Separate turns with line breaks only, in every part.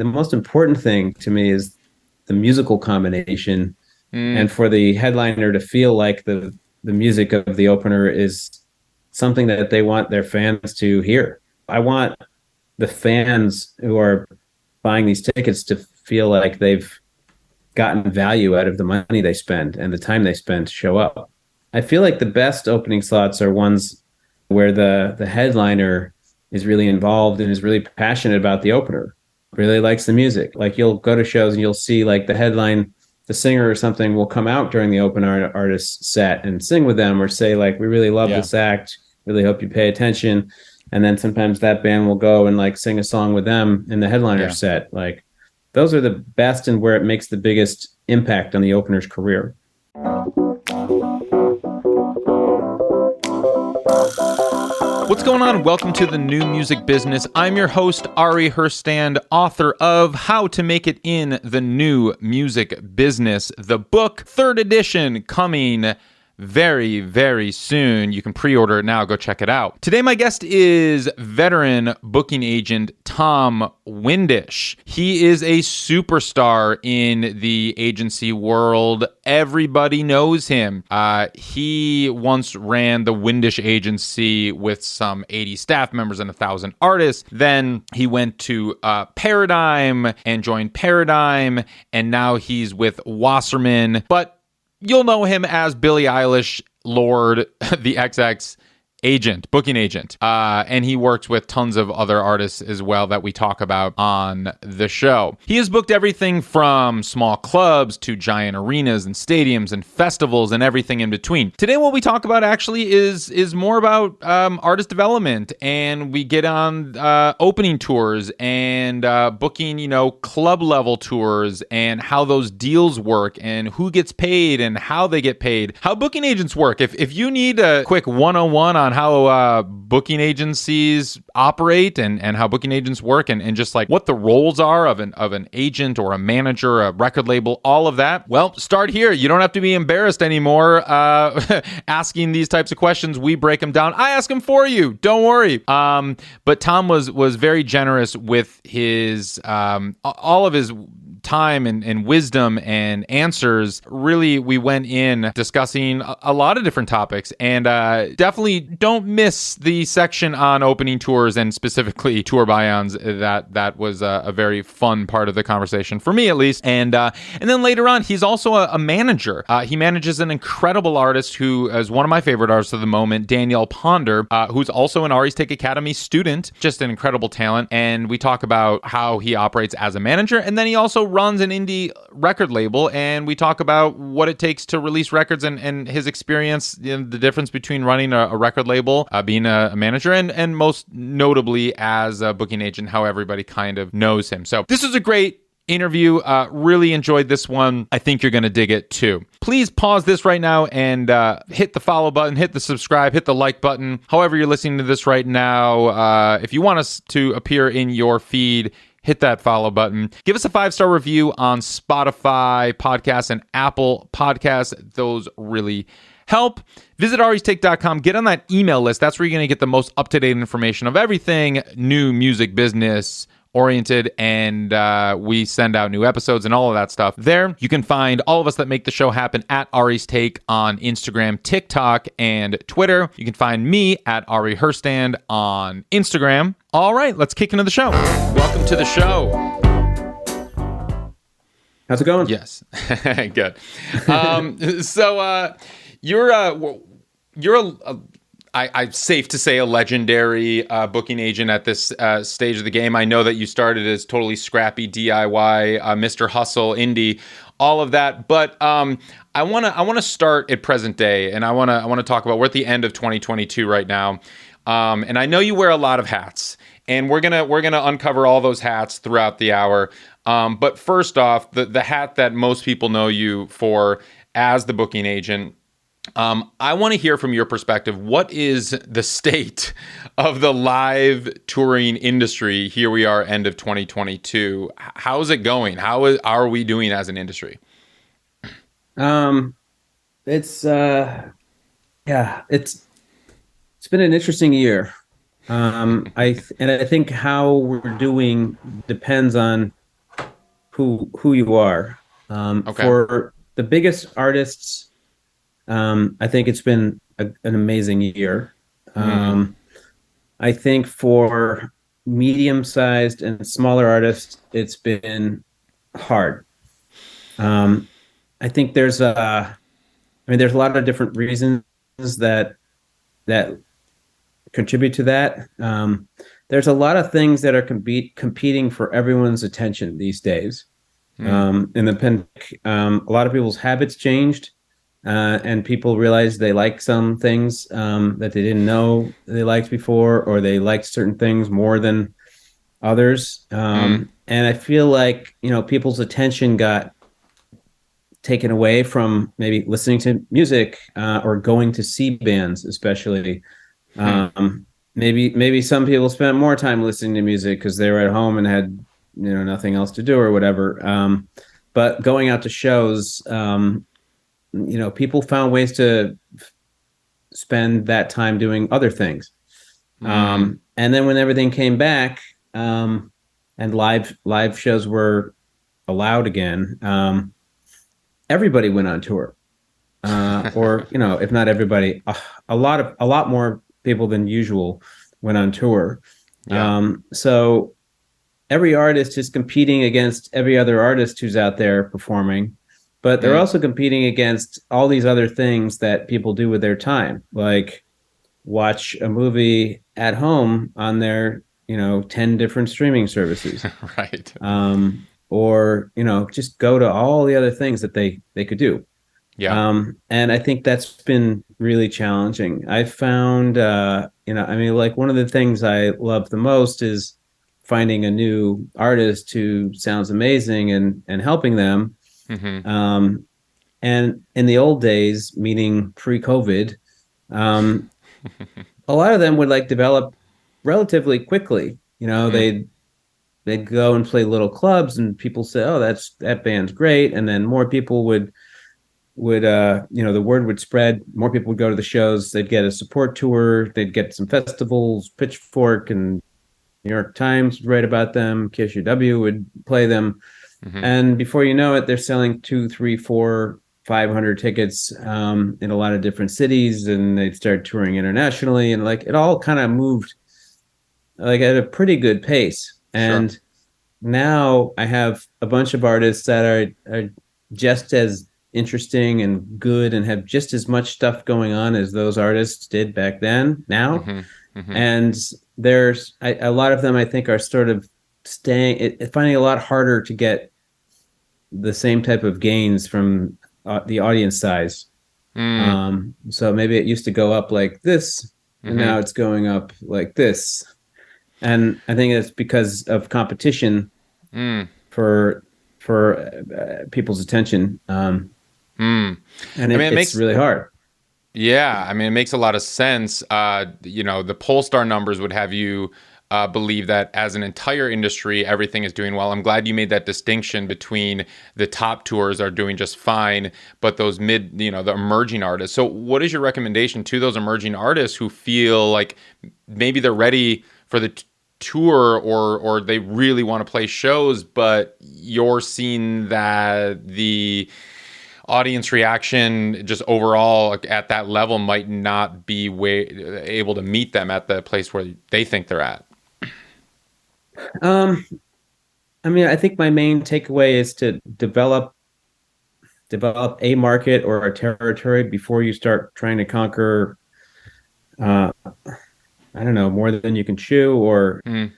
The most important thing to me is the musical combination, and
Mm,
for the headliner to feel like the music of the opener is something that they want their fans to hear. I want the fans who are buying these tickets to feel like they've gotten value out of the money they spend and the time they spend to show up. I feel like the best opening slots are ones where the headliner is really involved and is really passionate about the opener, really likes the music. Like you'll go to shows and you'll see like the headline, the singer or something will come out during the open artist set and sing with them or say like, we really love
yeah.
this act, really hope you pay attention. And then sometimes that band will go and like sing a song with them in the headliner
Yeah.
set. Like those are the best and where it makes the biggest impact on the opener's career.
What's going on? Welcome to the New Music Business. I'm your host, Ari Herstand, author of How to Make It in the New Music Business, the book, third edition, coming very, very soon. You can pre-order it now. Go check it out. Today, my guest is veteran booking agent Tom Windish. He is a superstar in the agency world. Everybody knows him. He once ran the Windish agency with some 80 staff members and 1,000 artists. Then he went to Paradigm and joined Paradigm, and now he's with Wasserman. But you'll know him as Billie Eilish, Lorde, the XX agent, booking agent. And he works with tons of other artists as well that we talk about on the show. He has booked everything from small clubs to giant arenas and stadiums and festivals and everything in between. Today, what we talk about actually is more about artist development, and we get on opening tours and booking, club level tours and how those deals work and who gets paid and how they get paid, how booking agents work. If you need a quick 101 on how booking agencies operate and how booking agents work and just like what the roles are of an agent or a manager, a record label, all of that, well, start here. You don't have to be embarrassed anymore asking these types of questions. We break them down. I ask them for you. Don't worry. But Tom was very generous with his all of his time and wisdom and answers. Really, we went in discussing a lot of different topics, and definitely don't miss the section on opening tours and specifically tour buy-ons. That was a very fun part of the conversation for me, at least. And then later on, he's also a manager. He manages an incredible artist who is one of my favorite artists of the moment, Danielle Ponder, who's also an Ari's Take Academy student, just an incredible talent. And we talk about how he operates as a manager, and then he also runs an indie record label, and we talk about what it takes to release records and his experience, the difference between running a record label, being a manager, and most notably as a booking agent, how everybody kind of knows him. So this was a great interview. Really enjoyed this one. I think you're going to dig it too. Please pause this right now and hit the follow button, hit the subscribe, hit the like button. However you're listening to this right now, if you want us to appear in your feed, hit that follow button. Give us a 5-star review on Spotify podcasts and Apple podcasts. Those really help. Visit aristake.com. Get on that email list. That's where you're going to get the most up-to-date information of everything new music business oriented, and we send out new episodes and all of that stuff there. You can find all of us that make the show happen at Ari's Take on Instagram, TikTok, and Twitter. You can find me at Ari Herstand on Instagram. All right, let's kick into the show. Welcome to the show.
How's it going?
Yes. Good. So you're I'm safe to say a legendary booking agent at this stage of the game. I know that you started as totally scrappy DIY, Mr. Hustle, indie, all of that. But I want to start at present day, and I want to talk about, we're at the end of 2022 right now, and I know you wear a lot of hats, and we're gonna uncover all those hats throughout the hour. But first off, the hat that most people know you for as the booking agent. I want to hear from your perspective. What is the state of the live touring industry? Here we are, end of 2022. How's it going? Are we doing as an industry?
It's been an interesting year. I think how we're doing depends on who you are.
Okay.
For the biggest artists, I think it's been an amazing year.
Mm,
I think for medium-sized and smaller artists, it's been hard. Um, I think there's a lot of different reasons that that contribute to that. There's a lot of things that are competing for everyone's attention these days.
mm,
In the pandemic, a lot of people's habits changed, and people realized they like some things that they didn't know they liked before, or they liked certain things more than others.
mm,
And I feel like, people's attention got taken away from maybe listening to music or going to see bands, especially.
mm,
Maybe some people spent more time listening to music because they were at home and had nothing else to do or whatever. But going out to shows, people found ways to spend that time doing other things.
mm.
And then when everything came back, and live shows were allowed again, everybody went on tour. Or if not everybody, a lot more people than usual went on tour.
Yeah.
So every artist is competing against every other artist who's out there performing, but they're
Mm,
also competing against all these other things that people do with their time, like watch a movie at home on their 10 different streaming services,
right.
or just go to all the other things that they could do.
Yeah.
And I think that's been really challenging. I found, I mean, like one of the things I love the most is finding a new artist who sounds amazing and helping them.
Hmm.
Um, and in the old days, meaning pre-COVID, um, a lot of them would like develop relatively quickly.
Mm,
They'd go and play little clubs, and people say, "Oh, that band's great," and then more people would the word would spread, more people would go to the shows, they'd get a support tour, they'd get some festivals, Pitchfork and New York Times would write about them, KSUW would play them,
hmm.
and before you know it, they're selling two, three, four, 500 tickets in a lot of different cities, and they'd start touring internationally, and like it all kind of moved like at a pretty good pace.
Sure.
And now I have a bunch of artists that are just as interesting and good and have just as much stuff going on as those artists did back then now.
Hmm. Hmm.
And there's a lot of them I think are sort of finding it a lot harder to get the same type of gains from the audience size.
Mm,
So maybe it used to go up like this, and
hmm.
now it's going up like this. And I think it's because of competition
Mm,
for people's attention,
mm.
and
I mean,
it's really hard.
yeah, I mean, it makes a lot of sense. The Polestar numbers would have you believe that as an entire industry, everything is doing well. I'm glad you made that distinction between the top tours are doing just fine, but those the emerging artists. So, what is your recommendation to those emerging artists who feel like maybe they're ready for the tour or they really want to play shows, but you're seeing that the audience reaction just overall at that level might not be able to meet them at the place where they think they're at.
Um, I mean, I think my main takeaway is to develop a market or a territory before you start trying to conquer. Uh, I don't know, more than you can chew, or
Mm,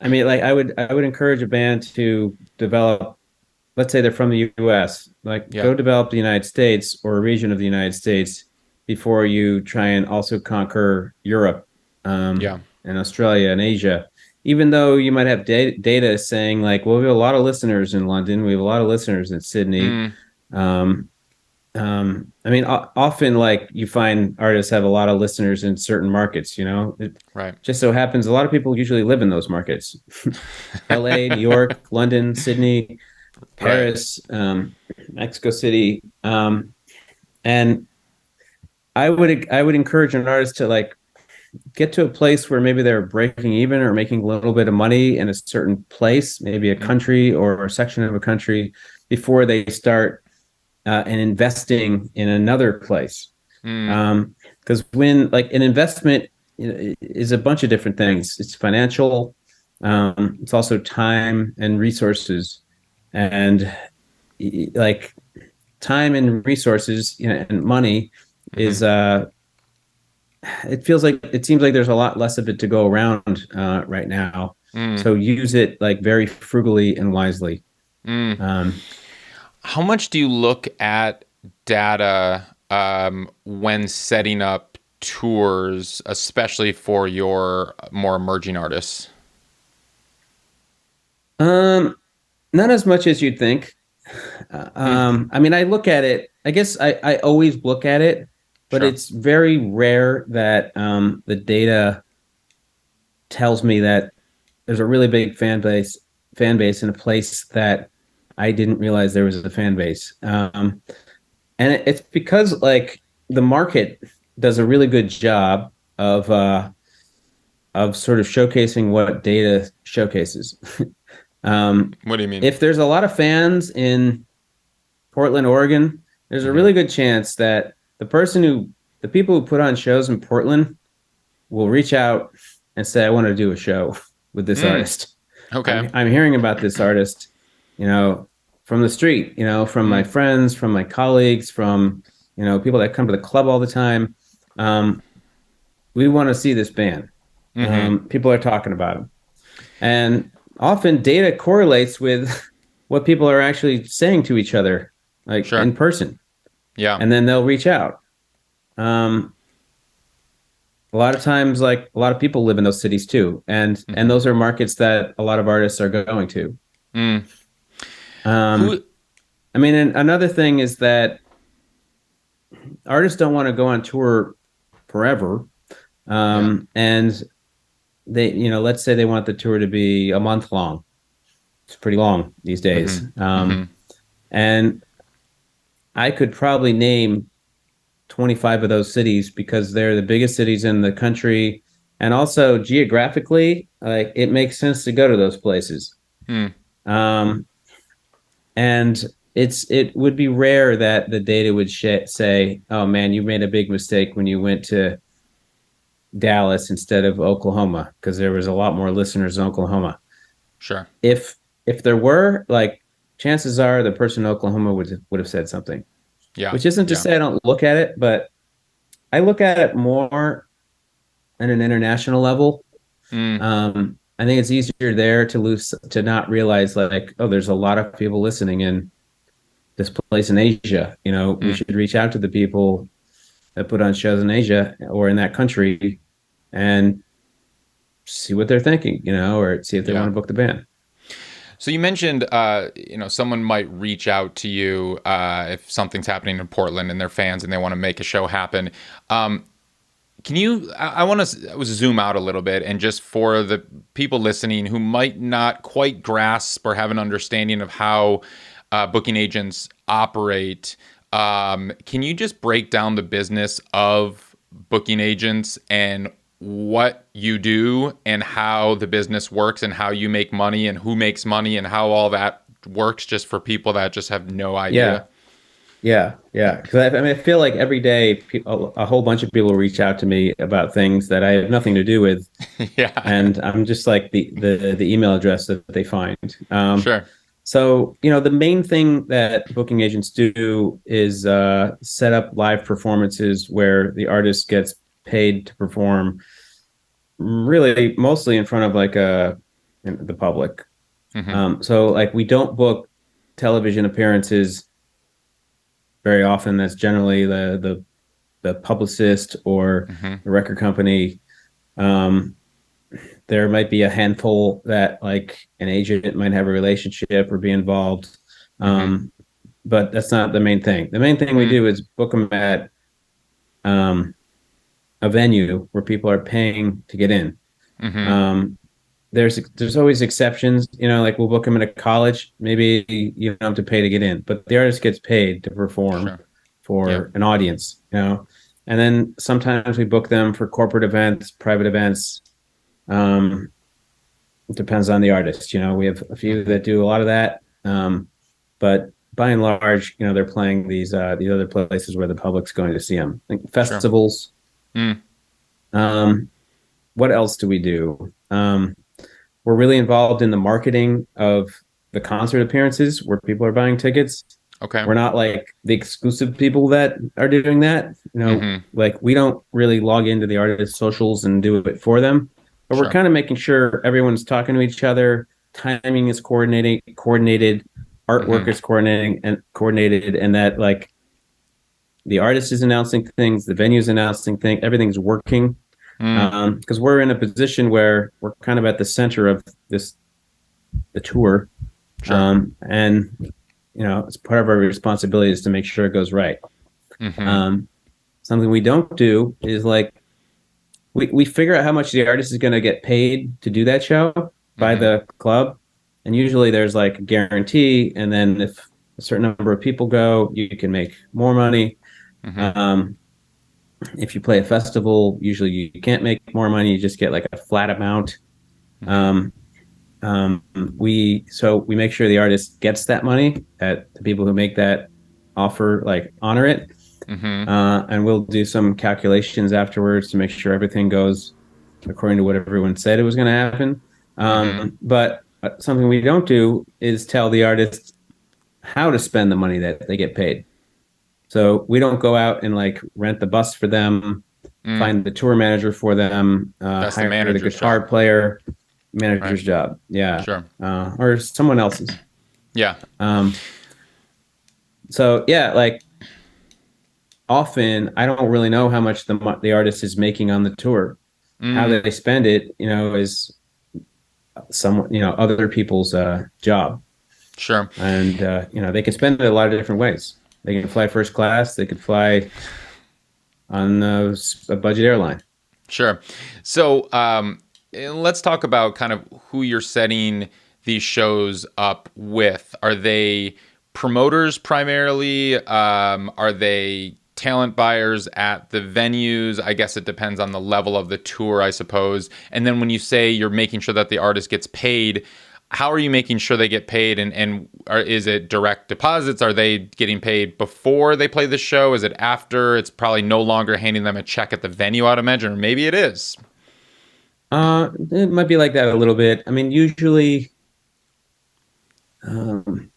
I mean, like I would encourage a band to develop. Let's say they're from the U.S. Like,
yeah,
go develop the United States or a region of the United States before you try and also conquer Europe,
yeah.
and Australia and Asia. Even though you might have data saying like, well, we have a lot of listeners in London, we have a lot of listeners in Sydney.
Mm,
Um, I mean, often like you find artists have a lot of listeners in certain markets. It
right.
just so happens a lot of people usually live in those markets: L.A., New York, London, Sydney,
Right.
Paris, Mexico City, and I would encourage an artist to like get to a place where maybe they're breaking even or making a little bit of money in a certain place, maybe a
Mm,
country or a section of a country, before they start and investing in another place.
mm,
Because when like an investment is a bunch of different things. It's financial, it's also time and resources, and like time and resources, and money
mm-hmm,
is it feels like it seems like there's a lot less of it to go around right now.
mm,
So use it like very frugally and wisely.
mm.
Um,
How much do you look at data when setting up tours, especially for your more emerging artists?
um, Not as much as you'd think.
Hmm,
I mean, I look at it. I guess I always look at it, but
sure.
it's very rare that the data tells me that there's a really big fan base in a place that I didn't realize there was a fan base. And it's because like the market does a really good job of uh, of sort of showcasing what data showcases. um,
What do you mean?
if there's a lot of fans in Portland, Oregon, there's a
Hmm.
really good chance that the people who put on shows in Portland will reach out and say, I want to do a show with this
Mm,
artist.
okay.
I'm hearing about this artist, you know, from the street, from my
Mm,
friends, from my colleagues, from, people that come to the club all the time. Um, we want to see this band.
mm-hmm.
People are talking about them. And often data correlates with what people are actually saying to each other, like
Sure.
in person,
Yeah.
and then they'll reach out. Um, a lot of times, like a lot of people live in those cities too, and
Hmm.
those are markets that a lot of artists are going to.
Mm.
Um,
Who?
I mean, and another thing is that artists don't want to go on tour forever.
Yeah.
And they, let's say they want the tour to be a month long. It's pretty long these
Hmm.
days.
Hmm.
And I could probably name 25 of those cities because they're the biggest cities in the country. And also geographically, like it makes sense to go to those places.
Mm.
Um, and it would be rare that the data would say, "Oh man, you made a big mistake when you went to Dallas instead of Oklahoma," because there was a lot more listeners in Oklahoma.
Sure.
If there were, like, chances are the person in Oklahoma would have said something.
Yeah.
Which isn't to
Yeah.
say I don't look at it, but I look at it more at an international level.
Mm.
I think it's easier there to not realize, like, oh, there's a lot of people listening in this place in Asia. We
Mm.
should reach out to the people that put on shows in Asia or in that country and see what they're thinking, or see if they want
Yeah.
to book the band.
So you mentioned, someone might reach out to you if something's happening in Portland and they're fans and they want to make a show happen. Um, Can you? I want to zoom out a little bit, and just for the people listening who might not quite grasp or have an understanding of how booking agents operate, can you just break down the business of booking agents and what you do and how the business works and how you make money and who makes money and how all that works, just for people that just have no
Yeah,
idea?
yeah. Because I mean, I feel like every day a whole bunch of people reach out to me about things that I have nothing to do with,
Yeah,
and I'm just like the email address that they find.
sure.
So, the main thing that booking agents do is set up live performances where the artist gets paid to perform, really mostly in front of like the public.
Hmm.
So like we don't book television appearances very often. That's generally the publicist or
Hmm.
the record company. Um, there might be a handful that like an agent might have a relationship or be involved.
Hmm.
Um, but that's not the main thing. The main thing we
Mm,
do is book them at um, a venue where people are paying to get in.
hmm.
Um, there's always exceptions, like we'll book them in a college. Maybe you don't have to pay to get in, but the artist gets paid to perform
Sure. Yeah.
for an audience. And then sometimes we book them for corporate events, private events. Um, it depends on the artist. We have a few
Hmm.
that do a lot of that. But by and large, they're playing these other places where the public's going to see them. Like
Sure.
festivals.
Mm.
Um, what else do we do? We're really involved in the marketing of the concert appearances where people are buying tickets.
Okay.
We're not like the exclusive people that are doing that.
Hmm.
Like we don't really log into the artist socials and do it for them, but we're
Sure.
kind of making sure everyone's talking to each other. Timing is coordinated, artwork
Hmm.
is coordinated, and that like the artist is announcing things, the venue's announcing things, everything's working.
Mm.
Because we're in a position where we're kind of at the center of the tour,
Sure.
and it's part of our responsibility is to make sure it goes right.
Hmm.
Um, Something we don't do is like we figure out how much the artist is going to get paid to do that show by
Hmm.
the club, and usually there's like a guarantee, and then if a certain number of people go, you can make more money.
Hmm.
Um, if you play a festival, usually you can't make more money; you just get like a flat amount.
Hmm.
Um, we make sure the artist gets that money, that the people who make that offer like honor it,
Hmm.
and we'll do some calculations afterwards to make sure everything goes according to what everyone said it was going to happen.
Hmm.
But something we don't do is tell the artist how to spend the money that they get paid. So we don't go out and like rent the bus for them,
Mm.
find the tour manager for them,
That's the
hire the
manager's
guitar
job.
player,
Right.
manager's job. Yeah.
Sure.
Or someone else's.
Yeah.
Um, so yeah, like often I don't really know how much the artist is making on the tour. How
Mm.
they spend it, is someone, other people's job.
Sure.
And they can spend it a lot of different ways. They can fly first class, they could fly on a budget airline.
Sure. So let's talk about kind of who you're setting these shows up with. Are they promoters primarily? Are they talent buyers at the venues? I guess it depends on the level of the tour, I suppose. And then when you say you're making sure that the artist gets paid, how are you making sure they get paid? Is it direct deposits? Are they getting paid before they play the show? Is it after? It's probably no longer handing them a check at the venue, I'd imagine, or maybe it is.
It might be like that a little bit. I mean, usually, um,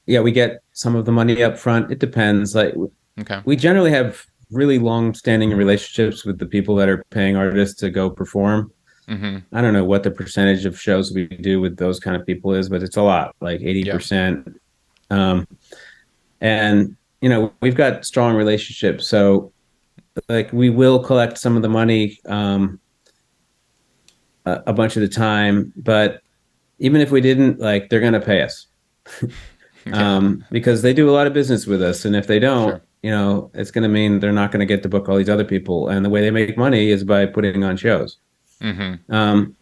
yeah, we get some of the money up front. It depends. Like
Okay.
we generally have really long-standing relationships with the people that are paying artists to go perform.
Mm-hmm.
I don't know what the percentage of shows we do with those kind of people is, but it's a lot, like
Yeah.
80%. Um, and we've got strong relationships, so like we will collect some of the money a bunch of the time, but even if we didn't, like they're going to pay us
Yeah.
because they do a lot of business with us, and if they don't,
Sure.
it's going to mean they're not going to get to book all these other people, and the way they make money is by putting on shows.
Mm-hmm.
um,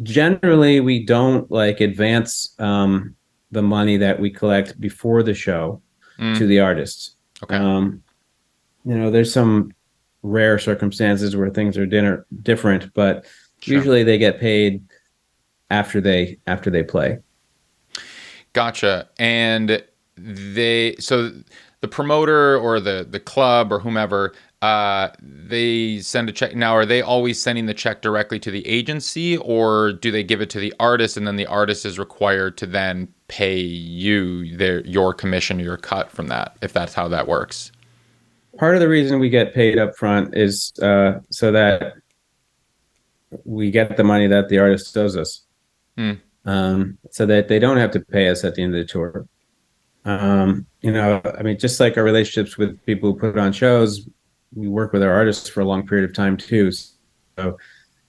Generally we don't like advance the money that we collect before the show to
Mm.
the artists.
Okay.
um, there's some rare circumstances where things are different, but
Sure.
usually they get paid after they play.
Gotcha. And so the promoter or the club or whomever, they send a check. Now, are they always sending the check directly to the agency, or do they give it to the artist and then the artist is required to then pay you your commission or your cut from that, if that's how that works?
Part of the reason we get paid up front is so that we get the money that the artist owes us,
Hmm.
so that they don't have to pay us at the end of the tour. I mean, just like our relationships with people who put on shows, we work with our artists for a long period of time too. So,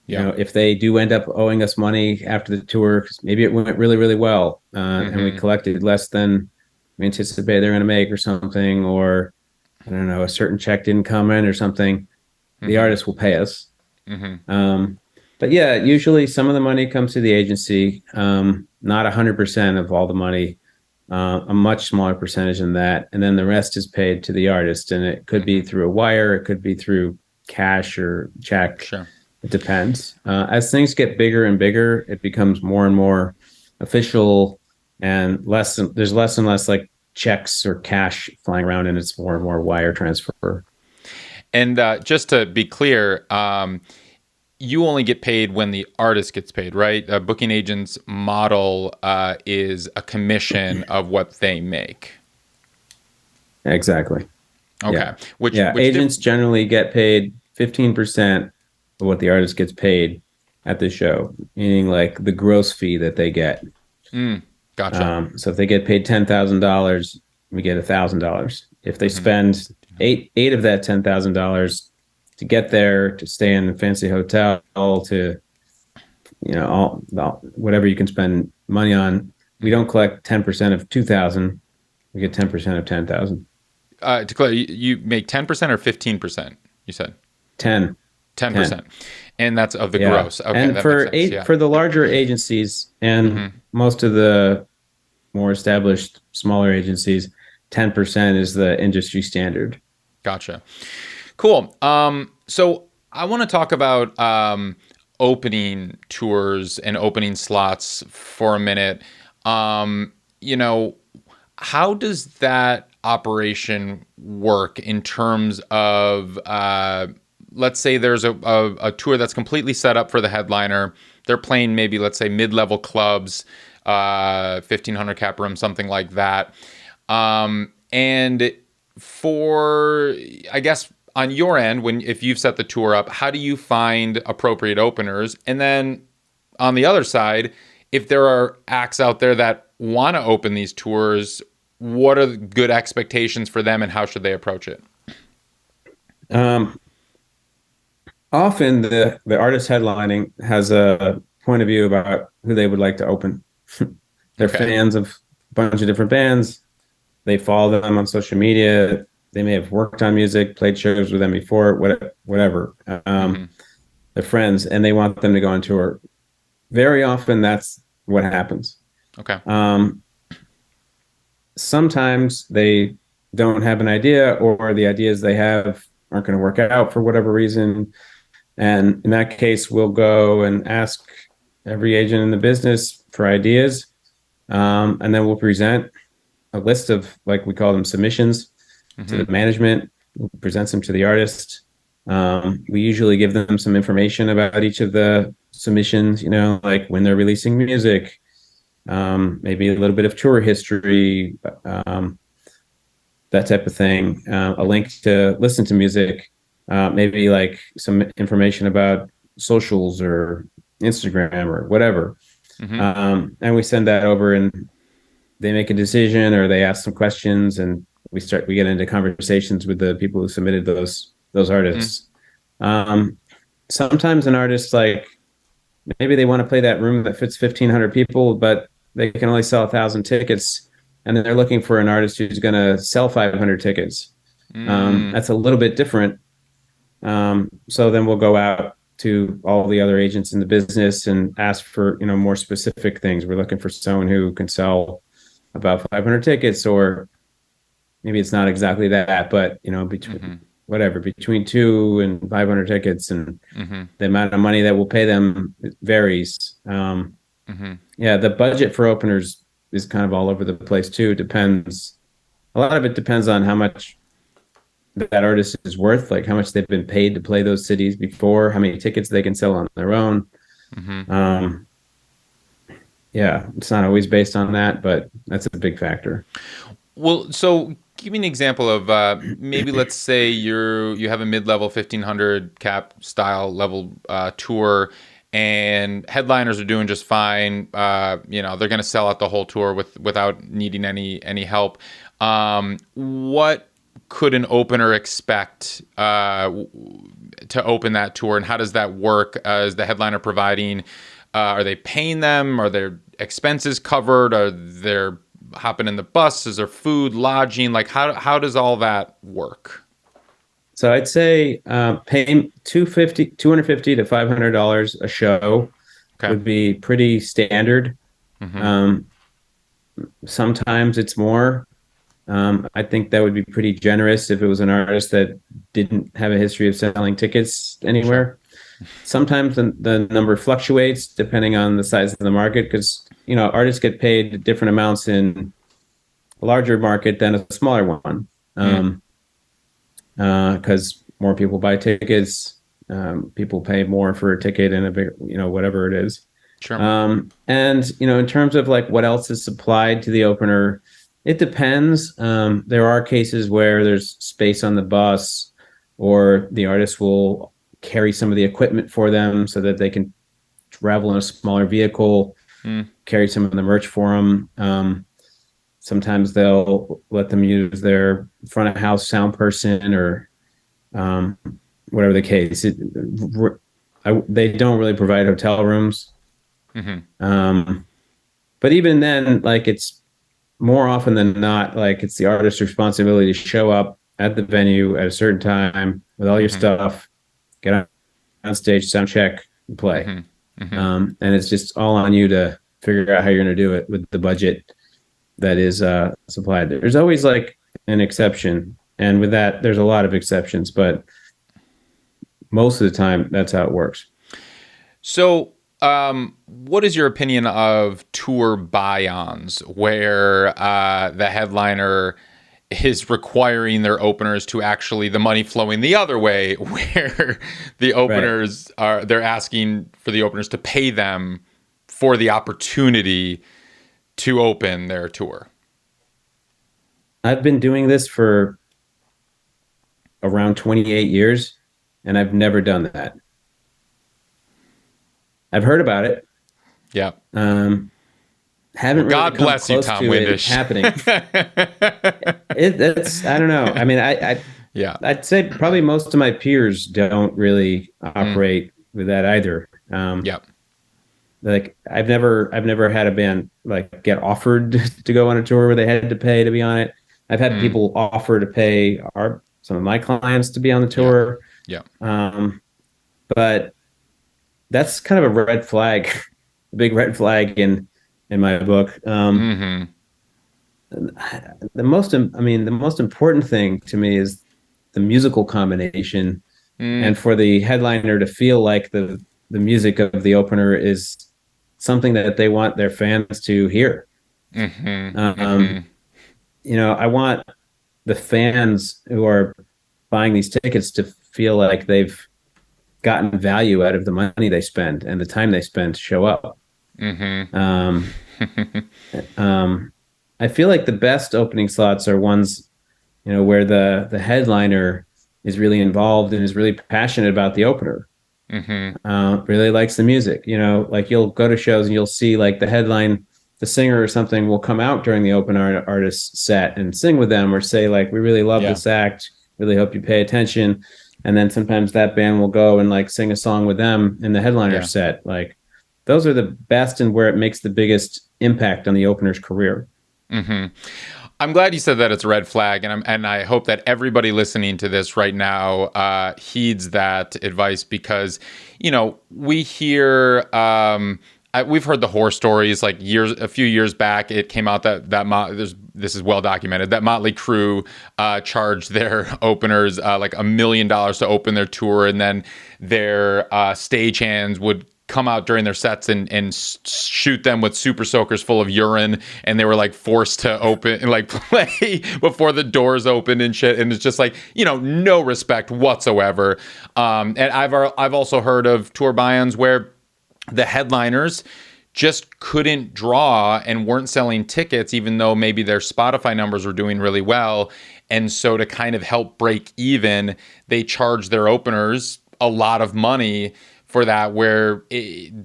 Yeah.
if they do end up owing us money after the tour, 'cause maybe it went really, really well, and we
Mm-hmm.
collected less than we anticipated they're going to make or something, or I don't know, a certain check didn't come in or something, the
Mm-hmm.
artist will pay us.
Mm-hmm.
Um, but yeah, usually some of the money comes to the agency, not 100% of all the money. a much smaller percentage than that, and then the rest is paid to the artist, and it could be through a wire, it could be through cash or check.
Sure.
It depends. As things get bigger and bigger, it becomes more and more official, and there's less and less like checks or cash flying around, and it's more and more wire transfer.
And just to be clear, you only get paid when the artist gets paid, right? A booking agent's model is a commission of what they make.
Exactly.
Okay.
Yeah.
Which
Agents generally get paid 15% of what the artist gets paid at the show, meaning like the gross fee that they get.
Gotcha.
So if they get paid $10,000, we get $1,000. If they spend eight of that $10,000 to get there, to stay in a fancy hotel, to whatever you can spend money on, we don't collect 10% of 2,000. We get 10% of 10,000.
To clear, you make 10% or 15%? You said
10.
10%, and that's of the gross. Okay,
and
that
for
makes sense.
for the larger agencies and most of the more established smaller agencies, 10% is the industry standard.
Gotcha. Cool. So I want to talk about opening tours and opening slots for a minute. How does that operation work in terms of, let's say there's a tour that's completely set up for the headliner. They're playing maybe, let's say, mid-level clubs, 1,500 cap room, something like that. And for, I guess, on your end, if you've set the tour up, how do you find appropriate openers? And then on the other side, if there are acts out there that want to open these tours, what are the good expectations for them and how should they approach it?
Often the artist headlining has a point of view about who they would like to open. They're fans of a bunch of different bands. They follow them on social media. They may have worked on music, played shows with them before, whatever. They're friends, and they want them to go on tour. Very often, that's what happens.
Okay.
Sometimes they don't have an idea, or the ideas they have aren't going to work out for whatever reason. And in that case, we'll go and ask every agent in the business for ideas. And then we'll present a list of, like we call them, submissions to the management. We'll present them to the artist. We usually give them some information about each of the submissions, like when they're releasing music, maybe a little bit of tour history, that type of thing, a link to listen to music, maybe like some information about socials or Instagram or whatever. And we send that over and they make a decision or they ask some questions and we get into conversations with the people who submitted those artists. Sometimes an artist, like maybe they want to play that room that fits 1,500 people, but they can only sell 1,000 tickets. And they're looking for an artist who's going to sell 500 tickets. That's a little bit different. So then we'll go out to all the other agents in the business and ask for, more specific things. We're looking for someone who can sell about 500 tickets, or maybe it's not exactly that, but, between 2 and 500 tickets, and the amount of money that we'll pay them varies. The budget for openers is kind of all over the place too. A lot of it depends on how much that artist is worth, like how much they've been paid to play those cities before, how many tickets they can sell on their own. It's not always based on that, but that's a big factor.
Well, so give me an example of maybe let's say you have a mid-level 1,500 cap style level tour, and headliners are doing just fine. They're going to sell out the whole tour without needing any help. What could an opener expect to open that tour, and how does that work? Is the headliner providing? Are they paying them? Are their expenses covered? Are they hopping in the bus? Is there food, lodging? Like how does all that work?
So I'd say paying $250 to $500 a show would be pretty standard. Sometimes it's more. I think that would be pretty generous if it was an artist that didn't have a history of selling tickets
Sure.
anywhere. Sometimes the number fluctuates depending on the size of the market because artists get paid different amounts in a larger market than a smaller one.
Mm,
Because more people buy tickets, people pay more for a ticket in a big, whatever it is.
sure.
And in terms of like what else is supplied to the opener, it depends. There are cases where there's space on the bus, or the artist will carry some of the equipment for them so that they can travel in a smaller vehicle,
Mm,
carry some of the merch for them. Sometimes they'll let them use their front of house sound person or um, whatever the case. They don't really provide hotel rooms.
hmm
Um, but even then, like it's more often than not, like it's the artist's responsibility to show up at the venue at a certain time with all your
hmm
stuff, get on stage, sound check, and play.
hmm hmm
And it's just all on you to figure out how you're going to do it with the budget that is supplied. There's always like an exception, and with that, there's a lot of exceptions, but most of the time, that's how it works.
So, what is your opinion of tour buy-ons, where the headliner is requiring their openers to actually the money flowing the other way, where the
Right.
openers are they're asking for the openers to pay them for the opportunity to open their tour?
I've been doing this for around 28 years, and I've never done that. I've heard about it.
Yeah.
Um,
Well,
haven't really
God
come
bless you,
close
Tom
to it
Windish.
happening. That's I don't know. I mean,
Yeah.
I'd say probably most of my peers don't really
Mm,
operate with that either.
yeah.
Like I've never had a band like get offered to go on a tour where they had to pay to be on it. I've had
Mm,
people offer to pay some of my clients to be on the
yeah.
tour.
Yeah.
Um, but that's kind of a red flag, a big red flag in my book.
Mm-hmm.
The most important thing to me is the musical combination,
Mm,
and for the headliner to feel like the music of the opener is something that they want their fans to hear.
mm-hmm.
Um,
Mm-hmm.
I want the fans who are buying these tickets to feel like they've gotten value out of the money they spend and the time they spend to show up.
Mm-hmm.
Um, um, I feel like the best opening slots are ones, where the headliner is really involved and is really passionate about the opener.
Mm-hmm.
Really likes the music. Like you'll go to shows and you'll see like the singer or something will come out during the artist set and sing with them or say like, we really love
Yeah.
this act. Really hope you pay attention. And then sometimes that band will go and like sing a song with them in the headliner
Yeah.
set. Like those are the best and where it makes the biggest impact on the opener's career.
Mm-hmm. I'm glad you said that it's a red flag, and I hope that everybody listening to this right now heeds that advice because, we hear. We've heard the horror stories like a few years back. It came out this is well documented that Motley Crue charged their openers like $1 million to open their tour, and then their stagehands would come out during their sets and shoot them with super soakers full of urine, and they were like forced to open and like play before the doors opened and shit, and it's just like no respect whatsoever. And I've also heard of tour buy-ins where the headliners just couldn't draw and weren't selling tickets, even though maybe their Spotify numbers were doing really well. And so to kind of help break even, they charged their openers a lot of money for that,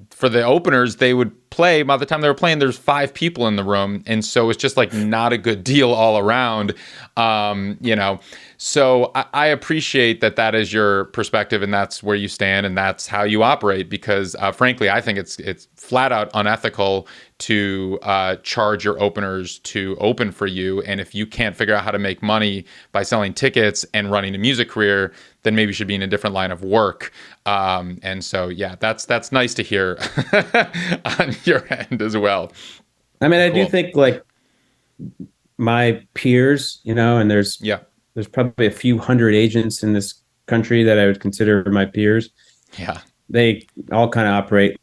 for the openers, they would play. By the time they were playing, there's 5 people in the room. And so it's just like not a good deal all around. So I appreciate that is your perspective and that's where you stand and that's how you operate because frankly, I think it's flat out unethical to charge your openers to open for you. And if you can't figure out how to make money by selling tickets and running a music career, then maybe you should be in a different line of work. And so, yeah, that's nice to hear on your end as well.
I mean, I do
Cool.
think like my peers, and
Yeah.
there's probably a few hundred agents in this country that I would consider my peers.
Yeah.
They all kind of operate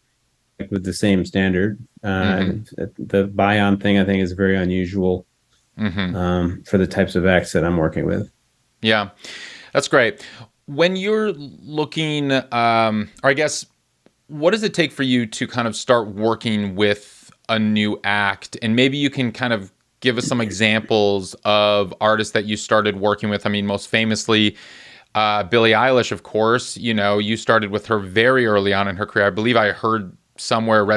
with the same standard.
Mm-hmm.
The buy-on thing, I think, is very unusual
Mm-hmm.
for the types of acts that I'm working with.
Yeah. That's great. When you're looking, or I guess, what does it take for you to kind of start working with a new act? And maybe you can kind of give us some examples of artists that you started working with. I mean, most famously, Billie Eilish, of course. You started with her very early on in her career. I believe I read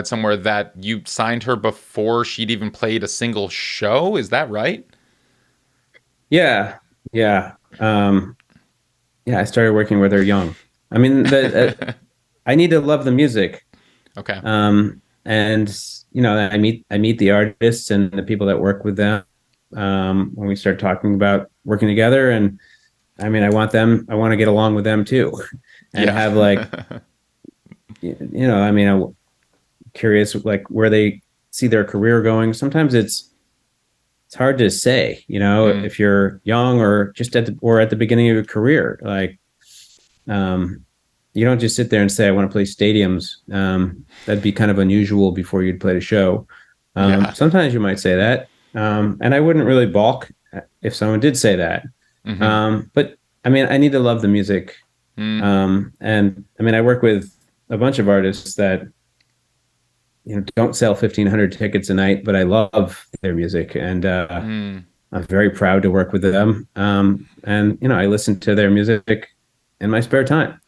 somewhere that you signed her before she'd even played a single show. Is that right?
Yeah, yeah, yeah. I started working with her young. I mean, I need to love the music.
Okay.
And I meet the artists and the people that work with them when we start talking about working together. And I mean, I want to get along with them too, and
Yeah.
have like, I mean, I'm curious like where they see their career going. Sometimes it's hard to say,
Mm,
if you're young or just at the beginning of your career, like, um, you don't just sit there and say, I want to play stadiums. That'd be kind of unusual before you'd played a show.
yeah.
Sometimes you might say that. And I wouldn't really balk if someone did say that.
Mm-hmm.
But I mean, I need to love the music.
Mm,
And I mean, I work with a bunch of artists that, don't sell 1,500 tickets a night, but I love their music. And
mm,
I'm very proud to work with them. And, I listen to their music in my spare time.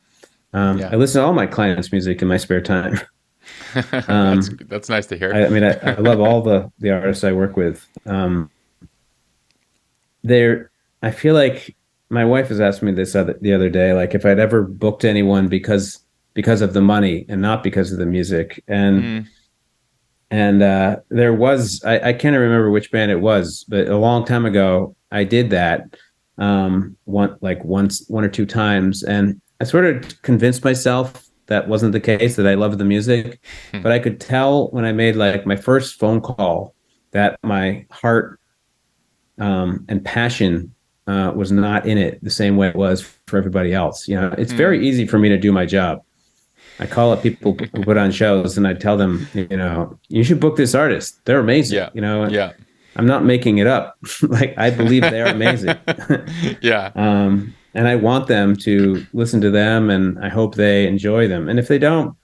yeah.
I listen to all my clients' music in my spare time.
that's
Um,
that's nice to hear.
I mean, I love all the artists I work with. They're, I feel like my wife has asked me this the other day, like if I'd ever booked anyone because of the money and not because of the music.
Mm,
And there was, I can't remember which band it was, but a long time ago, I did that one or two times. And I sort of convinced myself that wasn't the case, that I loved the music. But I could tell when I made like my first phone call that my heart and passion was not in it the same way it was for everybody else. It's
mm,
very easy for me to do my job. I call up people who put on shows and I tell them, you should book this artist. They're amazing.
yeah. Yeah.
I'm not making it up. Like I believe they're amazing.
Yeah.
And I want them to listen to them and I hope they enjoy them. And if they don't,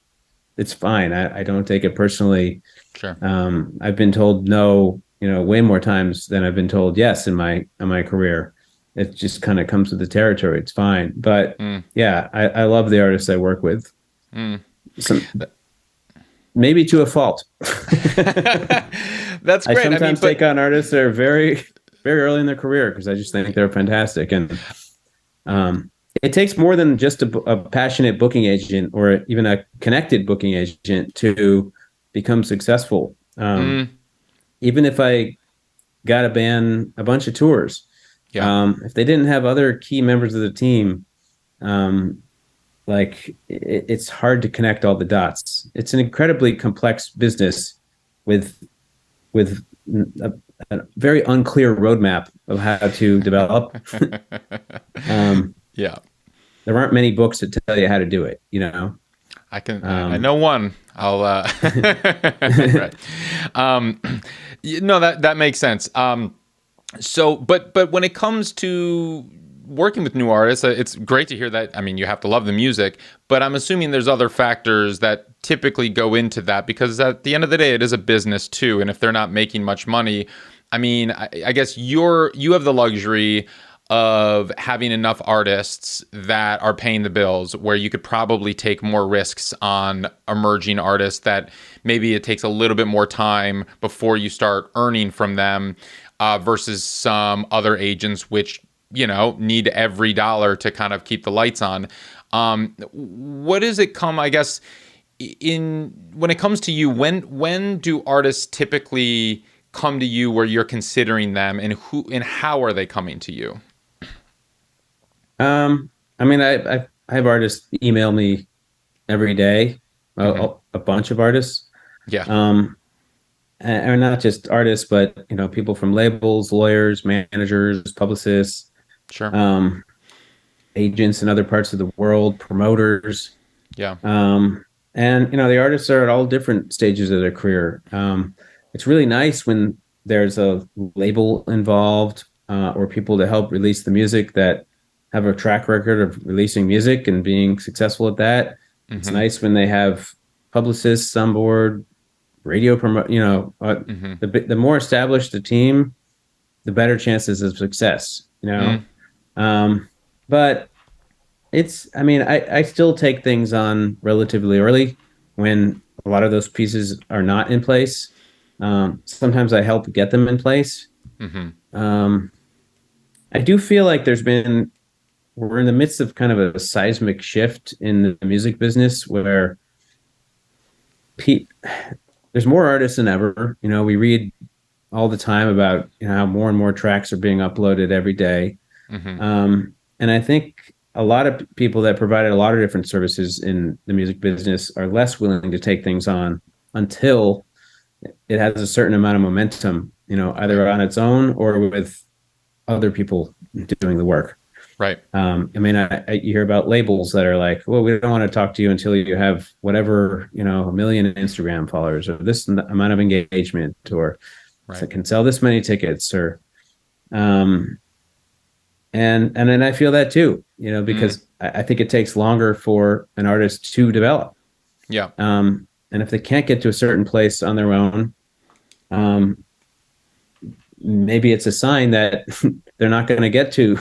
it's fine. I don't take it personally.
Sure.
I've been told no, way more times than I've been told yes in my career. It just kind of comes with the territory. It's fine. But
Mm,
yeah, I love the artists I work with.
mm.
Some maybe to a fault.
That's
I
great. I mean,
sometimes
but
take on artists that are very, very early in their career because I just think they're fantastic. And um, it takes more than just a passionate booking agent or even a connected booking agent to become successful.
mm,
Even if I got a band a bunch of tours,
yeah.
if they didn't have other key members of the team, um, it's hard to connect all the dots. It's an incredibly complex business with with a very unclear roadmap of how to develop. um,
Yeah.
there aren't many books that tell you how to do it.
I
Um,
know one. I'll right. Um no, that makes sense. So but when it comes to working with new artists, it's great to hear that. I mean, you have to love the music, but I'm assuming there's other factors that typically go into that because at the end of the day, it is a business too. And if they're not making much money, I mean, I guess you have the luxury of having enough artists that are paying the bills where you could probably take more risks on emerging artists that maybe it takes a little bit more time before you start earning from them versus some other agents which need every dollar to kind of keep the lights on. What does it come, I guess, in when it comes to you, when do artists typically come to you where you're considering them, and who and how are they coming to you?
I mean, I have artists email me every day,
Hmm.
a bunch of artists.
Yeah.
Um, or not just artists, but people from labels, lawyers, managers, publicists,
Sure.
um, agents in other parts of the world, promoters.
Yeah.
And the artists are at all different stages of their career. It's really nice when there's a label involved, or people to help release the music that have a track record of releasing music and being successful at that. It's
Mm-hmm.
nice when they have publicists on board, radio promote.
Mm-hmm.
The more established the team, the better chances of success.
Mm.
But I mean, I still take things on relatively early when a lot of those pieces are not in place. Sometimes I help get them in place.
Mm-hmm.
Um, I do feel like we're in the midst of kind of a seismic shift in the music business where pe- there's more artists than ever. We read all the time about how more and more tracks are being uploaded every day.
Mm-hmm.
And I think a lot of people that provided a lot of different services in the music business are less willing to take things on until it has a certain amount of momentum,
Right.
either on its own or with other people doing the work.
Right.
I mean, you hear about labels that are like, well, we don't want to talk to you until you have whatever, 1 million Instagram followers or this amount of engagement or
Right.
can sell this many tickets or, um, and then I feel that too,
Mm.
because I think it takes longer for an artist to develop.
Yeah.
And if they can't get to a certain place on their own, um, maybe it's a sign that they're not going to get to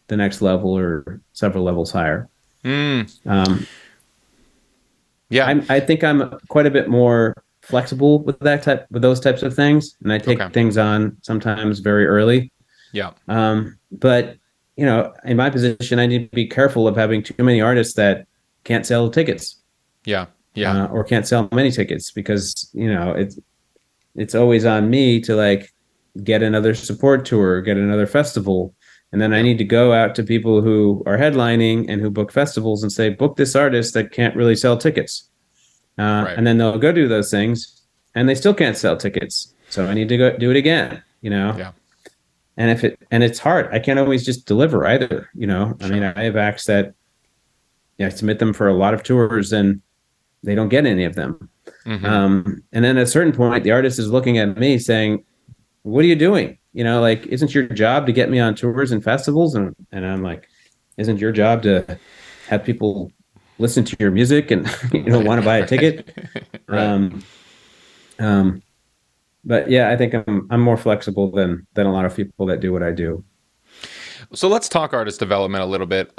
the next level or several levels higher.
Mm.
Um,
Yeah.
I think I'm quite a bit more flexible with with those types of things, and I take
Okay.
things on sometimes very early.
Yeah.
But in my position, I need to be careful of having too many artists that can't sell tickets,
Yeah. Yeah.
or can't sell many tickets because it's always on me to like get another support tour, get another festival, and then I
Yeah.
need to go out to people who are headlining and who book festivals and say, book this artist that can't really sell tickets,
Right.
and then they'll go do those things, and they still can't sell tickets, so I need to go do it again.
Yeah.
And it's hard. I can't always just deliver either. I mean,
Sure.
I have acts that I submit them for a lot of tours and they don't get any of them.
Mm-hmm.
And then at a certain point, the artist is looking at me saying, "What are you doing? Like, isn't your job to get me on tours and festivals?" And I'm like, "Isn't your job to have people listen to your music and
Right.
want to buy a
Right.
ticket?"
Right.
Um, um, but yeah, I think I'm more flexible than a lot of people that do what I do.
So let's talk artist development a little bit.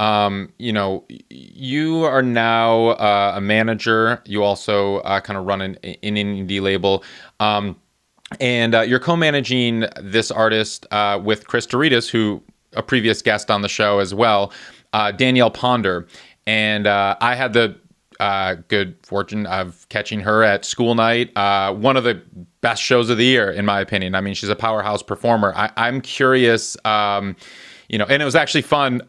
You are now a manager. You also kind of run an indie label. And you're co-managing this artist with Chris Doritas, who a previous guest on the show as well, Danielle Ponder. And I had the good fortune of catching her at school night. One of the best shows of the year, in my opinion. I mean, she's a powerhouse performer. I'm curious, and it was actually fun.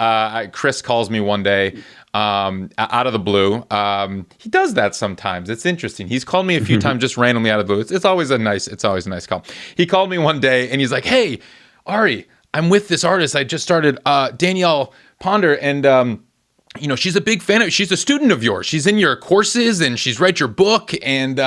Chris calls me one day out of the blue. He does that sometimes. It's interesting. He's called me a few times just randomly out of the blue. It's always a nice call. He called me one day and he's like, "Hey, Ari, I'm with this artist. I just started, Danielle Ponder, and she's a big fan she's a student of yours. She's in your courses and she's read your book, and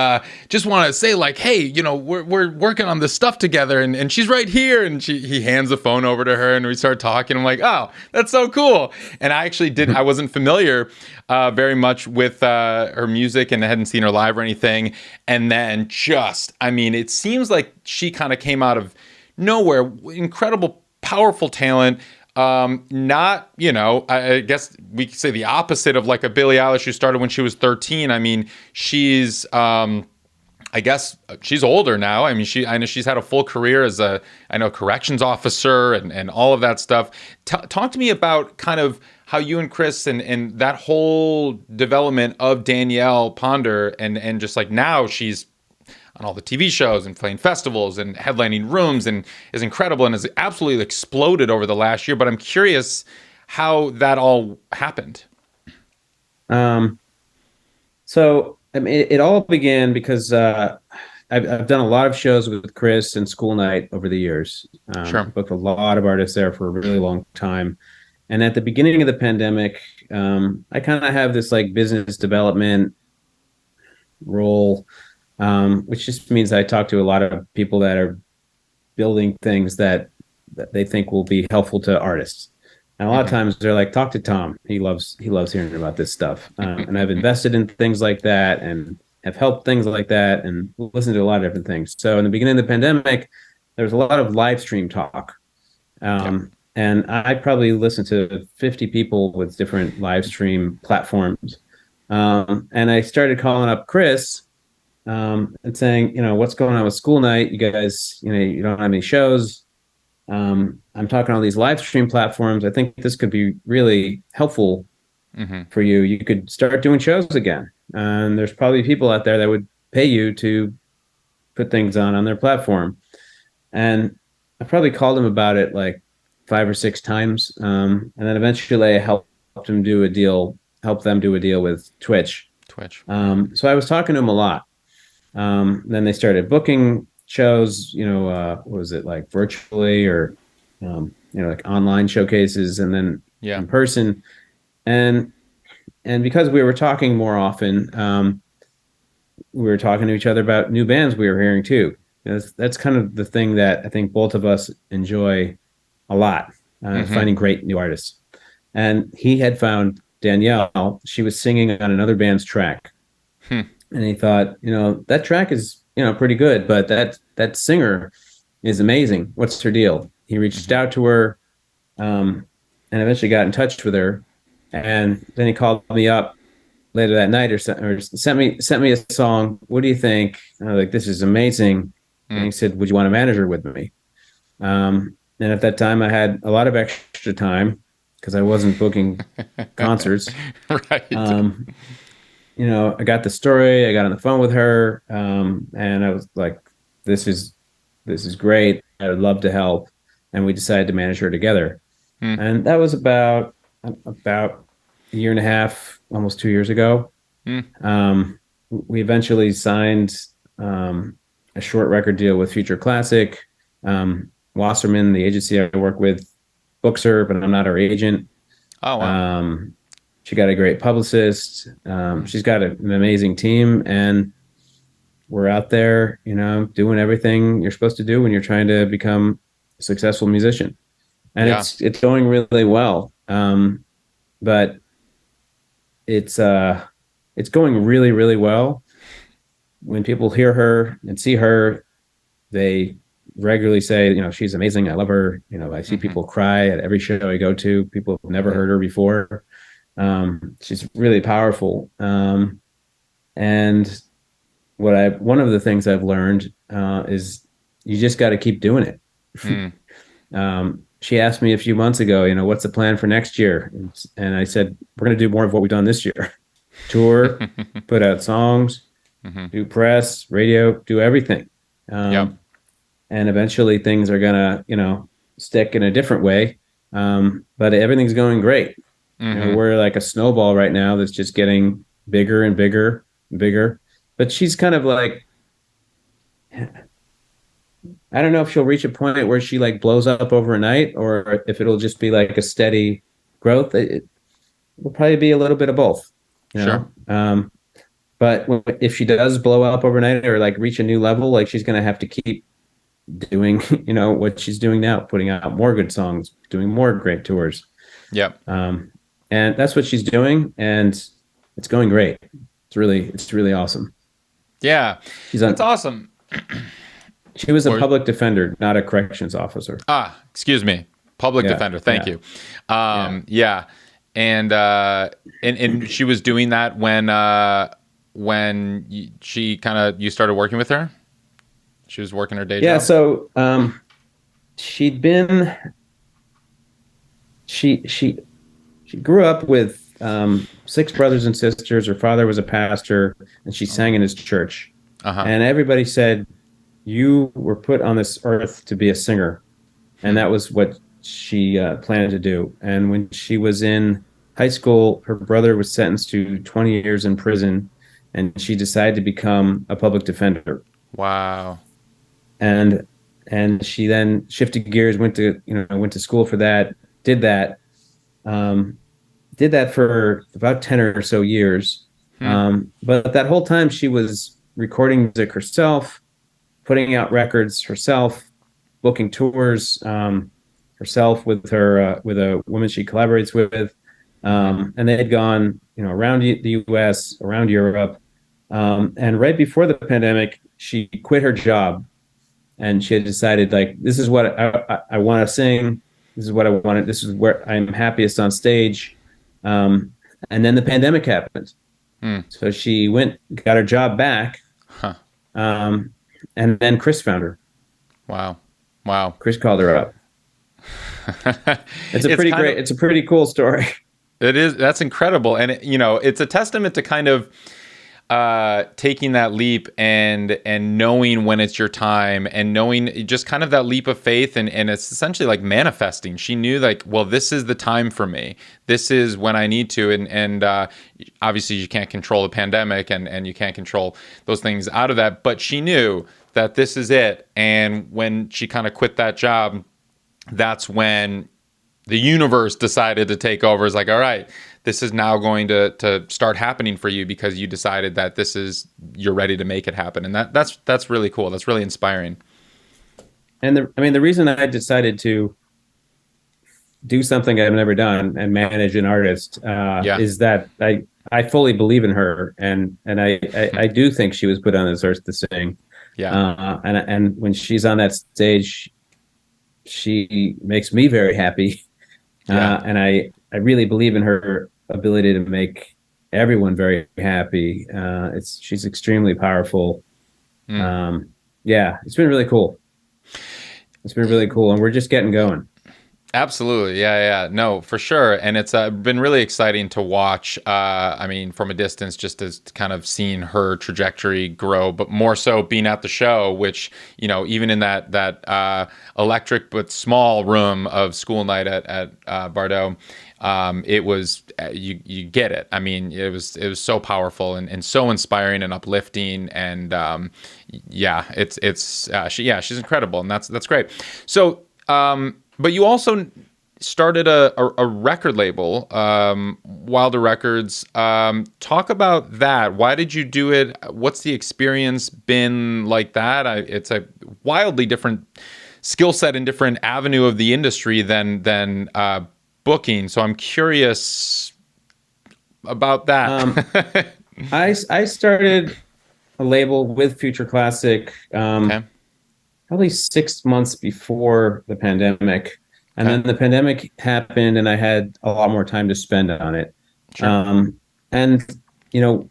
just want to say, like, hey, we're working on this stuff together, and she's right here." And he hands the phone over to her and we start talking. I'm like, "Oh, that's so cool." And I wasn't familiar very much with her music, and I hadn't seen her live or anything. And then it seems like she kind of came out of nowhere. Incredible, powerful talent. Not, I guess we could say the opposite of like a Billie Eilish who started when she was 13. I mean, I guess she's older now. I mean, I know she's had a full career as corrections officer and all of that stuff. Talk to me about kind of how you and Chris and that whole development of Danielle Ponder, and just like now she's on all the TV shows and playing festivals and headlining rooms, and is incredible and has absolutely exploded over the last year. But I'm curious how that all happened.
So I mean, it all began because I've done a lot of shows with Chris and School Night over the years.
Sure.
Booked a lot of artists there for a really long time. And at the beginning of the pandemic, I kind of have this like business development role, which just means I talk to a lot of people that are building things that they think will be helpful to artists. And a lot of
Hmm.
times they're like, talk to Tom. He loves hearing about this stuff. And I've invested in things like that and have helped things like that and listened to a lot of different things. So in the beginning of the pandemic, there was a lot of live stream talk.
Yep.
And I probably listened to 50 people with different live stream platforms. And I started calling up Chris and saying, what's going on with School Night? You guys, you don't have any shows. I'm talking on these live stream platforms. I think this could be really helpful
Hmm.
for you. You could start doing shows again. And there's probably people out there that would pay you to put things on their platform. And I probably called him about it like 5 or 6 times. And then eventually I helped help them do a deal with Twitch.
Twitch.
So I was talking to him a lot. Then they started booking shows, what was it like virtually or, like online showcases and then
Yeah.
in person. And, and because we were talking more often, we were talking to each other about new bands we were hearing too. That's kind of the thing that I think both of us enjoy a lot,
Hmm.
finding great new artists. And he had found Danielle. She was singing on another band's track,
Hmm.
and he thought, that track is, pretty good, but that singer is amazing. What's her deal? He reached
Hmm.
out to her, and eventually got in touch with her, and then he called me up later that night or sent me a song. What do you think? And I was like, this is amazing. And
Mm.
he said, would you want to manage her with me? And at that time, I had a lot of extra time because I wasn't booking concerts.
Right.
Um, I got the story. I got on the phone with her, and I was like, "This is great. I would love to help." And we decided to manage her together.
Mm.
And that was about a year and a half, almost 2 years ago.
Mm.
We eventually signed a short record deal with Future Classic. Wasserman, the agency I work with, books her, but I'm not her agent.
Oh, wow.
Um, she got a great publicist.
Mm.
She's got an amazing team, and we're out there, doing everything you're supposed to do when you're trying to become a successful musician. And
Yeah.
it's going really well. But it's going really, really well. When people hear her and see her, they regularly say, she's amazing. I love her. I see
Hmm.
people cry at every show I go to. People have never
Hmm.
heard her before. She's really powerful. And one of the things I've learned is you just got to keep doing it.
Mm.
She asked me a few months ago, what's the plan for next year? And I said, we're going to do more of what we've done this year. Tour, put out songs,
Hmm.
do press, radio, do everything.
Yep.
And eventually things are gonna, stick in a different way. But everything's going great.
Hmm.
We're like a snowball right now that's just getting bigger and bigger and bigger. But she's kind of like, I don't know if she'll reach a point where she like blows up overnight or if it'll just be like a steady growth. It will probably be a little bit of both, you
Sure.
know. But if she does blow up overnight or like reach a new level, like she's gonna have to keep doing, what she's doing now, putting out more good songs, doing more great tours.
Yep.
Um, and that's what she's doing, and it's going great. It's really awesome.
Yeah.
She's
That's
on.
awesome.
She was a
Or
public defender, not a corrections officer.
excuse me. Public
Yeah,
defender. Thank
yeah,
you.
yeah,
Yeah. And she was doing that when she kind of you started working with her. She was working her day
yeah.
job.
So she'd been she she grew up with six brothers and sisters. Her father was a pastor, and she
Oh
sang
wow.
in his church.
Uh huh.
And everybody said, "You were put on this earth to be a singer," and
Hmm.
that was what she planned to do. And when she was in high school, her brother was sentenced to 20 years in prison, and she decided to become a public defender.
Wow.
and she then shifted gears, went to school for that, did that, um, did that for about 10 or so years.
Hmm.
But that whole time she was recording music herself, putting out records herself, booking tours herself with her with a woman she collaborates with,
Mm-hmm.
and they had gone around the U.S., around Europe, and right before the pandemic, she quit her job and she had decided like this is what I want to sing. This is what I wanted. This is where I'm happiest on stage. Um, and then the pandemic happened,
Hmm.
so she went, got her job back,
Huh.
um, and then Chris found her.
Wow. Wow.
Chris called her up.
It's kind of
It's a pretty cool story.
it is that's incredible, and it's a testament to kind of taking that leap and knowing when it's your time, and knowing just kind of that leap of faith, and it's essentially like manifesting. She knew like, well, this is the time for me. This is when I need to, and obviously you can't control the pandemic, and you can't control those things out of that, but she knew that this is it. And when she kind of quit that job, that's when the universe decided to take over. It's like, all right, this is now going to start happening for you because you decided that you're ready to make it happen. And that's really cool. That's really inspiring.
And the reason I decided to do something I've never done and manage an artist
Yeah.
is that I fully believe in her, and I do think she was put on this earth to sing.
Yeah.
And when she's on that stage, she makes me very happy.
Yeah.
And I really believe in her ability to make everyone very happy. She's extremely powerful.
Mm.
Yeah, it's been really cool. It's been really cool, and we're just getting going.
Absolutely. Yeah, yeah. No, for sure. And it's been really exciting to watch. I mean, from a distance, just as kind of seeing her trajectory grow, but more so being at the show, which, even in that electric but small room of school night at Bardot, it was, you get it. I mean, it was so powerful and so inspiring and uplifting. And yeah, she's incredible. And that's great. So, but you also started a record label, Wilder Records. Talk about that. Why did you do it? What's the experience been like that? It's a wildly different skill set and different avenue of the industry than booking. So I'm curious about
Um,
that.
I started a label with Future Classic
Okay.
probably 6 months before the pandemic, and
Okay.
then the pandemic happened, and I had a lot more time to spend on it.
Sure.
And you know,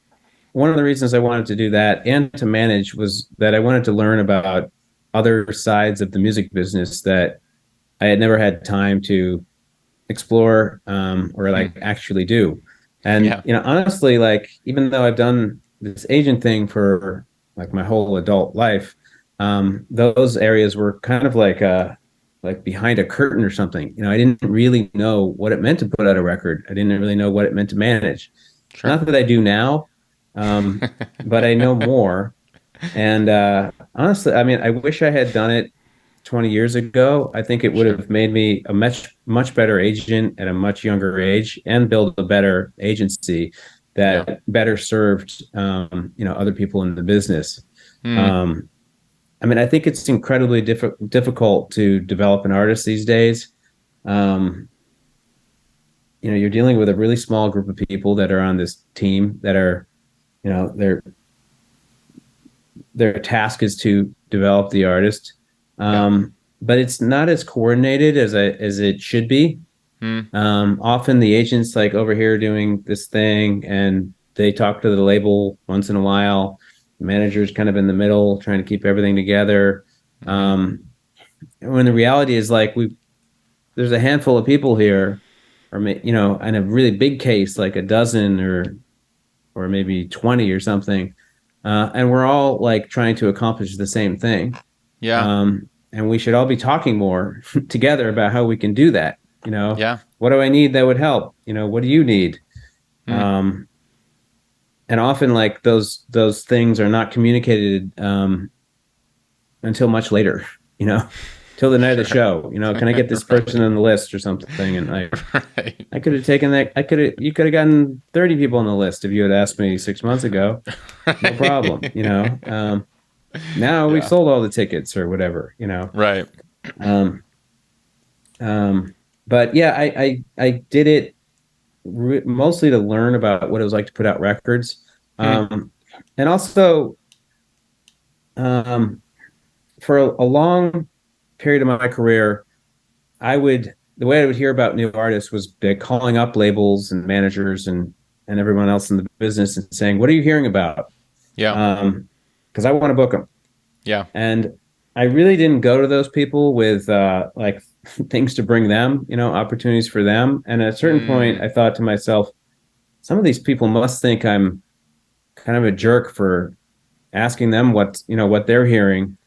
one of the reasons I wanted to do that and to manage was that I wanted to learn about other sides of the music business that I had never had time to explore or
Hmm.
like actually do. And
Yeah.
honestly, like even though I've done this agent thing for like my whole adult life, those areas were kind of like behind a curtain or something. I didn't really know what it meant to put out a record. I didn't really know what it meant to manage.
Sure.
Not that I do now, but I know more. And honestly, I mean, I wish I had done it 20 years ago. I think it would
Sure.
have made me a much better agent at a much younger age and build a better agency
Yeah.
that better served other people in the business.
Hmm.
Um, I mean, I think it's incredibly difficult to develop an artist these days. Um, you're dealing with a really small group of people that are on this team that are, you know, their task is to develop the artist.
Yeah.
But it's not as coordinated as it should be.
Hmm.
Often the agents like over here doing this thing and they talk to the label once in a while. The manager's kind of in the middle trying to keep everything together.
Hmm.
Um, when the reality is like there's a handful of people here, or in a really big case, like a dozen or maybe 20 or something. And we're all like trying to accomplish the same thing.
Yeah.
And we should all be talking more together about how we can do that.
Yeah.
What do I need that would help? What do you need?
Hmm.
And often like those things are not communicated until much later, you know, till the night of the
Sure.
show. You know, can I get this person on the list or something? And
Right.
I could have taken that. You could have gotten 30 people on the list if you had asked me 6 months ago. No problem. You know, now we've
Yeah.
sold all the tickets or whatever, you know.
Right.
Um, but yeah, I did it mostly to learn about what it was like to put out records.
Hmm.
And also, um, for a long period of my career, the way I would hear about new artists was by calling up labels and managers and everyone else in the business and saying, "What are you hearing about?"
Yeah.
Because I want to book them.
Yeah.
And I really didn't go to those people with like things to bring them, you know, opportunities for them. And at a certain point,
Mm.
I thought to myself, some of these people must think I'm kind of a jerk for asking them what they're hearing.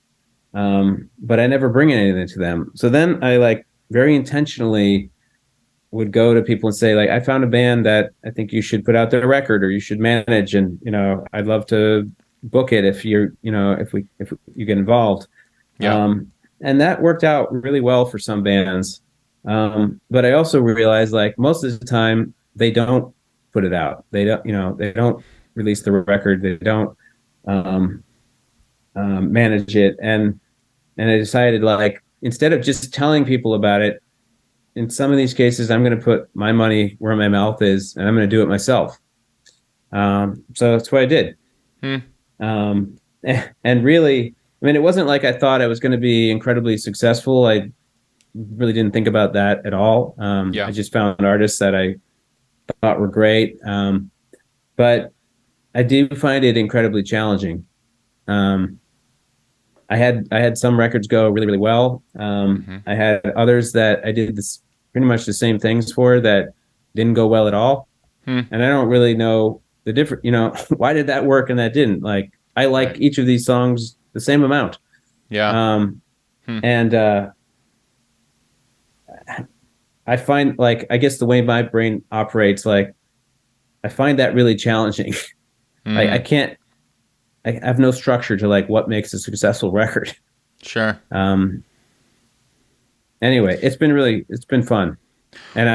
But I never bring anything to them. So then I like very intentionally would go to people and say, like, I found a band that I think you should put out their record or you should manage, and you know, I'd love to book it if you're, you know, if you get involved.
Yeah.
Um, and that worked out really well for some bands. But I also realized, like, most of the time they don't put it out. They don't release the record. They don't um, manage it. And I decided, like, instead of just telling people about it, in some of these cases, I'm going to put my money where my mouth is, and I'm going to do it myself. So that's what I did.
Hmm.
Um, and really, I mean, it wasn't like I thought I was going to be incredibly successful. I really didn't think about that at all. I
Yeah.
just found artists that I thought were great. But I do find it incredibly challenging. Um, I had some records go really, really well.
Hmm.
I had others that I did this pretty much the same things for that didn't go well at all.
Hmm.
And I don't really know the different, you know, why did that work and that didn't? Like, I like
Right.
each of these songs the same amount.
Yeah.
Um,
Hmm.
and I find, like, I guess the way my brain operates, like, I find that really challenging. I
Hmm.
can't, I have no structure to like what makes a successful record.
Sure.
Um, anyway, it's been fun. And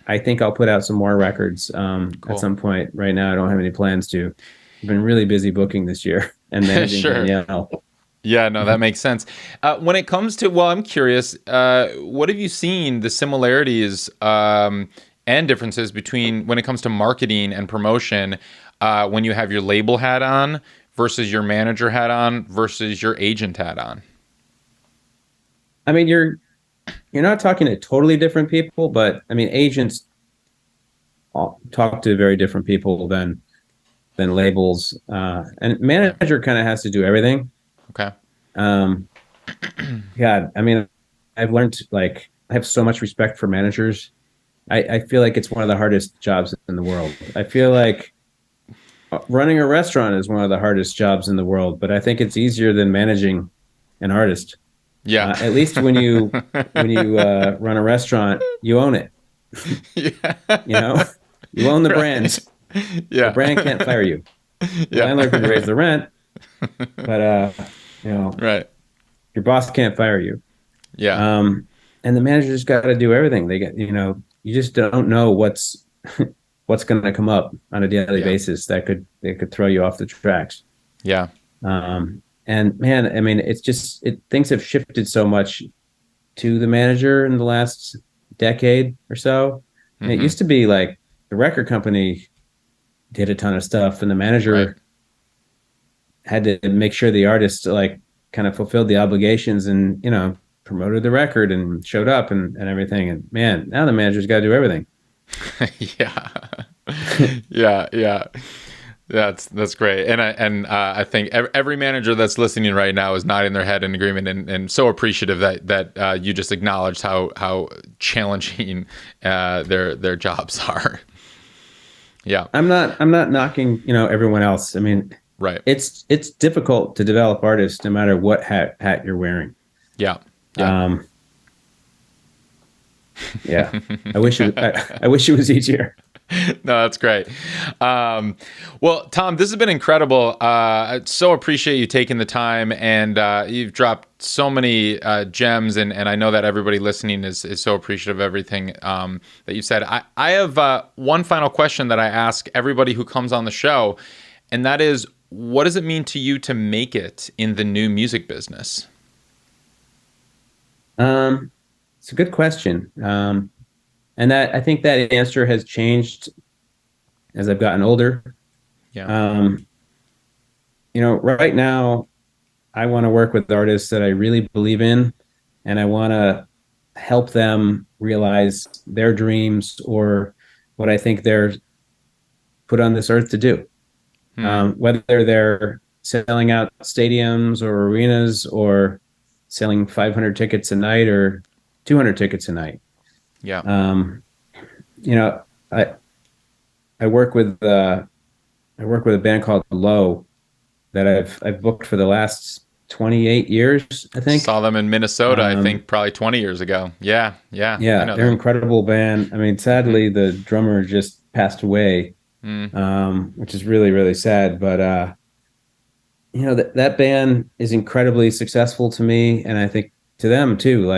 I think I'll put out some more records at
Cool.
some point. Right now, I don't have any plans to. I've been really busy booking this year and managing
Sure.
Danielle.
Yeah, no, that makes sense. When it comes to, well, I'm curious, what have you seen the similarities and differences between when it comes to marketing and promotion when you have your label hat on versus your manager hat on versus your agent hat on?
I mean, you're not talking to totally different people, but I mean, agents talk to very different people than labels. And
Right.
manager kind of has to do everything.
Okay.
Um, God, I mean, I've learned, like, I have so much respect for managers. I feel like it's one of the hardest jobs in the world. I feel like running a restaurant is one of the hardest jobs in the world, but I think it's easier than managing an artist.
Yeah.
At least when you run a restaurant, you own it.
Yeah.
You know, you own the
Right.
brand. The
Yeah.
brand can't fire you. The
Yeah.
landlord can raise the rent, but you know,
Right.
your boss can't fire you.
Yeah.
Um, and the manager's got to do everything. They get, you know, you just don't know what's going to come up on a daily
Yeah.
basis that could throw you off the tracks.
Yeah.
And man, I mean, things have shifted so much to the manager in the last decade or so. And it
Hmm.
used to be like the record company did a ton of stuff, and the
Right.
manager had to make sure the artist like kind of fulfilled the obligations and, you know, promoted the record and showed up and everything. And man, now the manager's got to do everything.
Yeah. Yeah. Yeah. That's great, and I think every manager that's listening right now is nodding their head in agreement, and so appreciative that you just acknowledged how challenging their jobs are. Yeah.
I'm not knocking, you know, everyone else. I mean,
Right.
it's difficult to develop artists no matter what hat you're wearing.
Yeah. Yeah.
Um, yeah, I wish it was easier.
No, that's great. Well, Tom, this has been incredible. I so appreciate you taking the time, and you've dropped so many gems, and I know that everybody listening is so appreciative of everything that you said. I have one final question that I ask everybody who comes on the show, and that is, what does it mean to you to make it in the new music business?
It's a good question. And that I think that answer has changed as I've gotten older.
Yeah.
Right now, I want to work with artists that I really believe in, and I want to help them realize their dreams or what I think they're put on this earth to do. Whether they're selling out stadiums or arenas or selling 500 tickets a night or 200 tickets a night.
Yeah.
I work with a band called Lorde that I've booked for the last 28 years, I think.
Saw them in Minnesota, I think probably 20 years ago. Yeah.
Yeah, they're an incredible band. I mean, sadly, the drummer just passed away, which is really, really sad. But that band is incredibly successful to me, and I think to them too.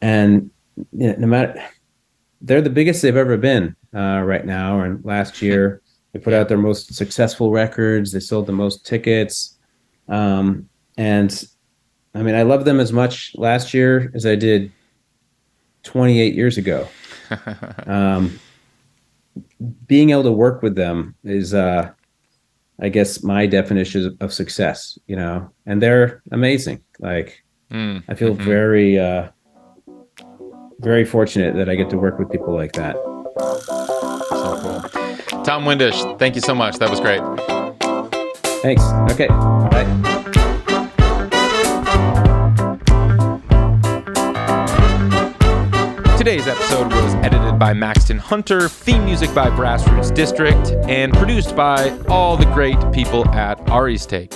And no matter, they're the biggest they've ever been right now. And last year, they put out their most successful records. They sold the most tickets. And I mean, I love them as much last year as I did 28 years ago. Being able to work with them is, I guess, my definition of success, and they're amazing. I feel very, very fortunate that I get to work with people like that.
So cool. Tom Windish, thank you so much. That was great.
Thanks. Okay. Bye.
Today's episode was edited by Maxton Hunter, theme music by Grassroots District, and produced by all the great people at Ari's Take.